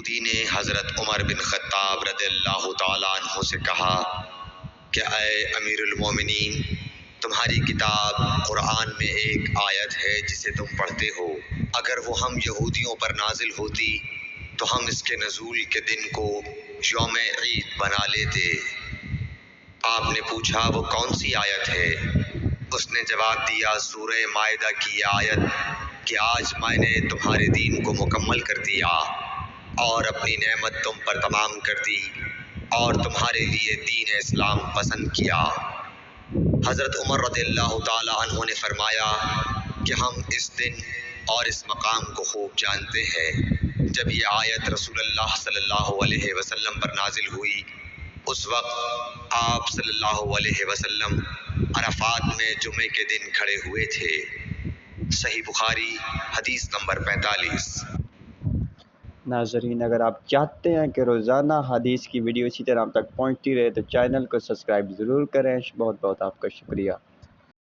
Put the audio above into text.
یہودی نے حضرت عمر بن خطاب رضی اللہ تعالیٰ عنہ سے کہا کہ اے امیر المومنین، تمہاری کتاب قرآن میں ایک آیت ہے جسے تم پڑھتے ہو، اگر وہ ہم یہودیوں پر نازل ہوتی تو ہم اس کے نزول کے دن کو یوم عید بنا لیتے۔ آپ نے پوچھا وہ کون سی آیت ہے؟ اس نے جواب دیا سورہ مائدہ کی آیت کہ آج میں نے تمہارے دین کو مکمل کر دیا اور اپنی نعمت تم پر تمام کر دی اور تمہارے لیے دین اسلام پسند کیا۔ حضرت عمر رضی اللہ تعالیٰ عنہ نے فرمایا کہ ہم اس دن اور اس مقام کو خوب جانتے ہیں۔ جب یہ آیت رسول اللہ صلی اللہ علیہ وسلم پر نازل ہوئی، اس وقت آپ صلی اللہ علیہ وسلم عرفات میں جمعے کے دن کھڑے ہوئے تھے۔ صحیح بخاری حدیث نمبر 45۔ ناظرین، اگر آپ چاہتے ہیں کہ روزانہ حدیث کی ویڈیو اسی طرح آپ تک پہنچتی رہے تو چینل کو سبسکرائب ضرور کریں۔ بہت بہت آپ کا شکریہ۔